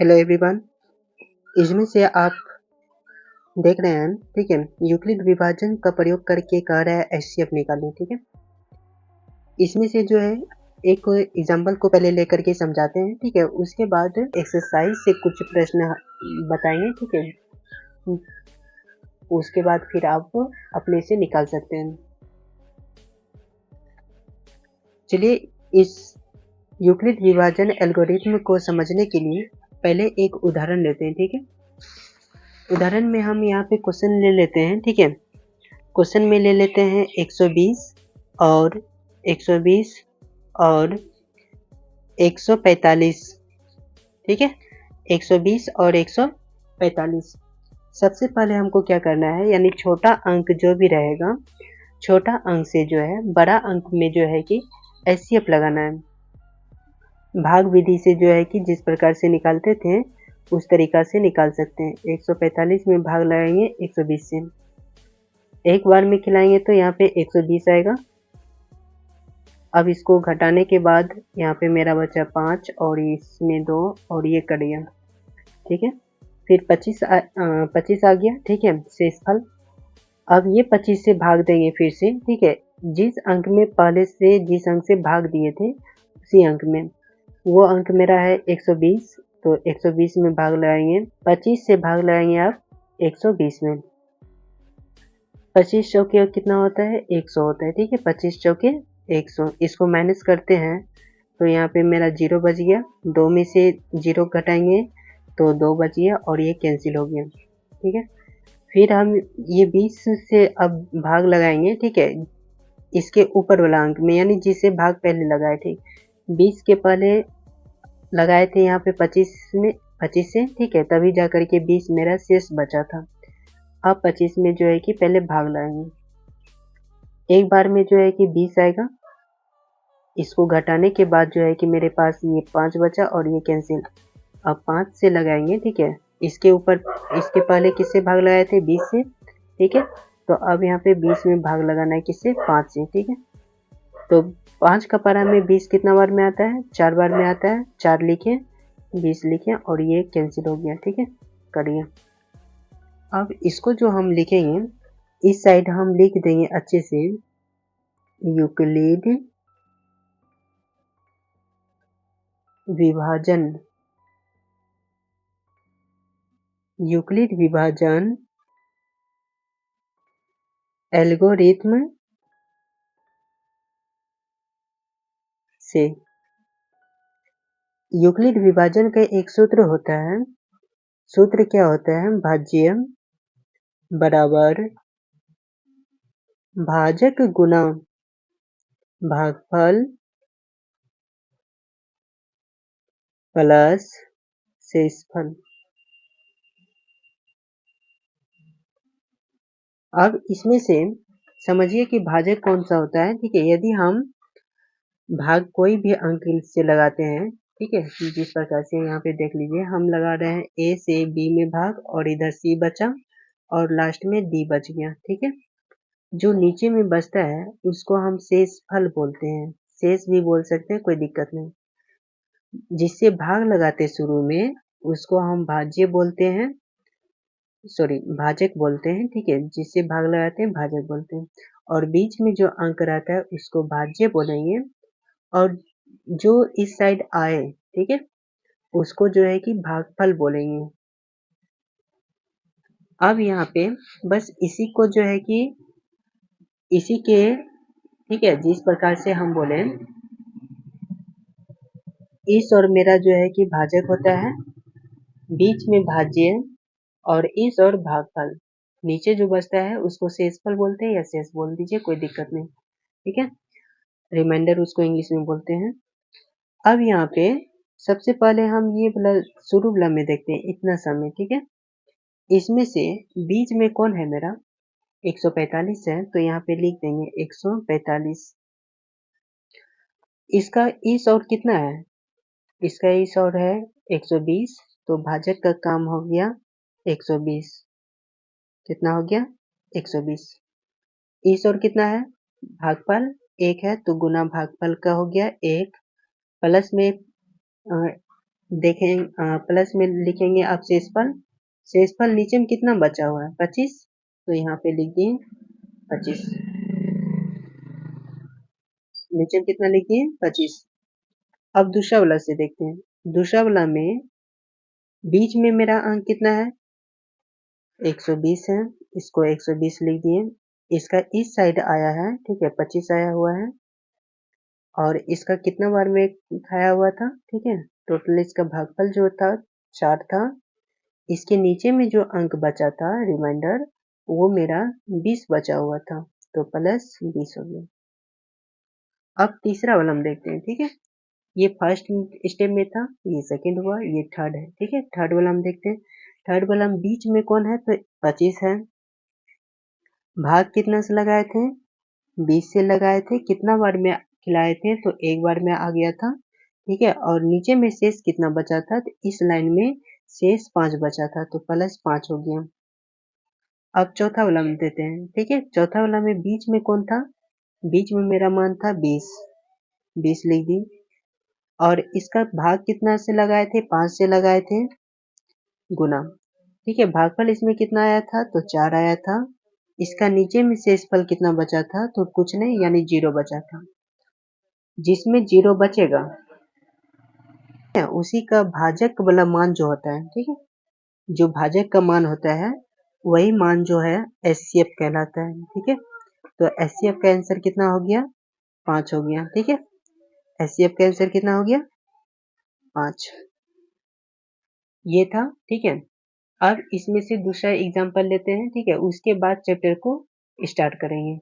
Hello everyone. इसमें से आप देख रहे हैं, ठीक है, यूक्लिड विभाजन का प्रयोग करके कह रहा है एचसीएफ निकालें। ठीक है, इसमें से जो है एक एग्जांपल को पहले लेकर के समझाते हैं। ठीक है, उसके बाद एक्सरसाइज से कुछ प्रश्न बताएंगे। ठीक है, उसके बाद फिर आप अपने से निकाल सकते हैं। चलिए, इस यूक्लिड विभाजन एल्गोरिथ्म को समझने के लिए पहले एक उदाहरण लेते हैं। ठीक है, उदाहरण में हम यहाँ पे क्वेश्चन ले लेते हैं। ठीक है, क्वेश्चन में ले लेते हैं 120 और 120 और 145। ठीक है, 120 और 145। सबसे पहले हमको क्या करना है, यानी छोटा अंक जो भी रहेगा, छोटा अंक से जो है बड़ा अंक में जो है कि एचसीएफ लगाना है। भाग विधि से जो है कि जिस प्रकार से निकालते थे उस तरीका से निकाल सकते हैं। 145 में भाग लगाएंगे 120 से, एक बार में खिलाएंगे तो यहाँ पे 120 आएगा। अब इसको घटाने के बाद यहाँ पे मेरा बचा 5 और इसमें 2 और ये कट गया। ठीक है, फिर 25 आ गया। ठीक है, शेषफल। अब ये 25 से भाग देंगे फिर से। ठीक है, जिस अंक में पहले से जिस अंक से भाग दिए थे उसी अंक में, वो अंक मेरा है 120, तो 120 में भाग लगाएंगे। 25 से भाग लगाएंगे आप 120 में। 25 चौके कितना होता है, 100 होता है। ठीक है, 25 चौके 100। इसको माइनस करते हैं तो यहाँ पे मेरा 0 बच गया। 2 में से 0 घटाएंगे तो 2 बच गया और ये कैंसिल हो गया। ठीक है, फिर हम ये 20 से अब भाग लगाएंगे। ठीक है, इसके ऊपर वाला अंक में, यानी जिससे भाग पहले लगाए थे। 20 के पहले लगाए थे यहाँ पे 25 से। ठीक है, तभी जा करके 20 मेरा शेष बचा था। अब 25 में जो है कि पहले भाग लगाएंगे, एक बार में जो है कि 20 आएगा। इसको घटाने के बाद जो है कि मेरे पास ये 5 बचा और ये कैंसिल। अब 5 से लगाएंगे। ठीक है, इसके ऊपर, इसके पहले किससे भाग लगाए थे, 20 से। ठीक है, तो अब यहाँ पे 20 में भाग लगाना है किससे, 5 से। ठीक है, तो 5 का पारा में 20 कितना बार में आता है, 4 बार में आता है। 4 लिखे, 20 लिखे और ये कैंसिल हो गया। ठीक है, कट गया। अब इसको जो हम लिखेंगे, इस साइड हम लिख देंगे अच्छे से, यूक्लिड विभाजन, यूक्लिड विभाजन एल्गोरिथ्म से। यूक्लिड विभाजन का एक सूत्र होता है। सूत्र क्या होता है, भाज्य बराबर भाजक गुना भागफल प्लस शेषफल। अब इसमें से समझिए कि भाजक कौन सा होता है। ठीक है, यदि हम भाग कोई भी अंक से लगाते हैं, ठीक है, जिस प्रकार से यहाँ पे देख लीजिए, हम लगा रहे हैं ए से बी में भाग और इधर सी बचा और लास्ट में डी बच गया। ठीक है, जो नीचे में बचता है उसको हम शेषफल बोलते हैं, शेष भी बोल सकते हैं, कोई दिक्कत नहीं। जिससे भाग लगाते शुरू में उसको हम भाज्य बोलते हैं, सॉरी भाजक बोलते हैं। ठीक है, जिससे भाग लगाते हैं भाजक बोलते हैं। और बीच में जो अंक रहता है उसको भाज्य बोलेंगे, और जो इस साइड आए, ठीक है, उसको जो है कि भागफल बोलेंगे। अब यहाँ पे बस इसी को जो है कि इसी के, ठीक है, जिस प्रकार से हम बोले, इस और मेरा जो है कि भाजक होता है, बीच में भाज्य और इस और भागफल, नीचे जो बचता है उसको शेषफल बोलते हैं या शेष बोल दीजिए, कोई दिक्कत नहीं। ठीक है, रिमाइंडर उसको इंग्लिश में बोलते हैं। अब यहाँ पे सबसे पहले हम ये वाला शुरू वाला में देखते हैं, इतना समय। ठीक है, इसमें से बीच में कौन है मेरा, 145 है, तो यहाँ पे लिख देंगे 145। इसका इस और कितना है, इसका इस और है 120, तो भाजक का काम हो गया 120। कितना हो गया, 120। इस और कितना है, भागफल 1 है, तो गुना भागफल का हो गया 1, प्लस में देखें प्लस में लिखेंगे आप शेषफल नीचे में कितना बचा हुआ है 25, तो यहाँ पे लिख दिए 25, नीचे में कितना लिख दिए 25। अब दूसरा वाला से देखते हैं, दूसरा वाला में बीच में मेरा अंक कितना है 120 है, इसको 120 लिख दिए। इसका इस साइड आया है, ठीक है 25 आया हुआ है, और इसका कितना बार में खाया हुआ था, ठीक है टोटल इसका भागफल जो था 4 था। इसके नीचे में जो अंक बचा था रिमाइंडर, वो मेरा 20 बचा हुआ था, तो प्लस 20 हो गया। अब तीसरा वाला हम देखते हैं, ठीक है ये फर्स्ट स्टेप में था, ये सेकंड हुआ, ये थर्ड है, ठीक है थर्ड वाला हम देखते हैं। थर्ड वाला में बीच में कौन है, तो 25 है, भाग कितना से लगाए थे 20 से लगाए थे, कितना बार में खिलाए थे, तो एक बार में आ गया था, ठीक है। और नीचे में शेष कितना बचा था, तो इस लाइन में शेष 5 बचा था, तो प्लस 5 हो गया। अब चौथा वाला में देते हैं, ठीक है चौथा वाला में बीच में कौन था, बीच में मेरा मान था 20 लिख दी, और इसका भाग कितना से लगाए थे 5 से लगाए थे, गुना, ठीक है भागफल इसमें कितना आया था, तो 4 आया था। इसका नीचे में शेषफल कितना बचा था, तो कुछ नहीं यानी 0 बचा था। जिसमें 0 बचेगा उसी का भाजक वाला मान जो होता है, ठीक है जो भाजक का मान होता है वही मान जो है एचसीएफ कहलाता है, ठीक है। तो एचसीएफ का आंसर कितना हो गया 5 हो गया, ठीक है एचसीएफ का आंसर कितना हो गया 5, ये था, ठीक है। अब इसमें से दूसरा एग्जांपल लेते हैं, ठीक है उसके बाद चैप्टर को स्टार्ट करेंगे।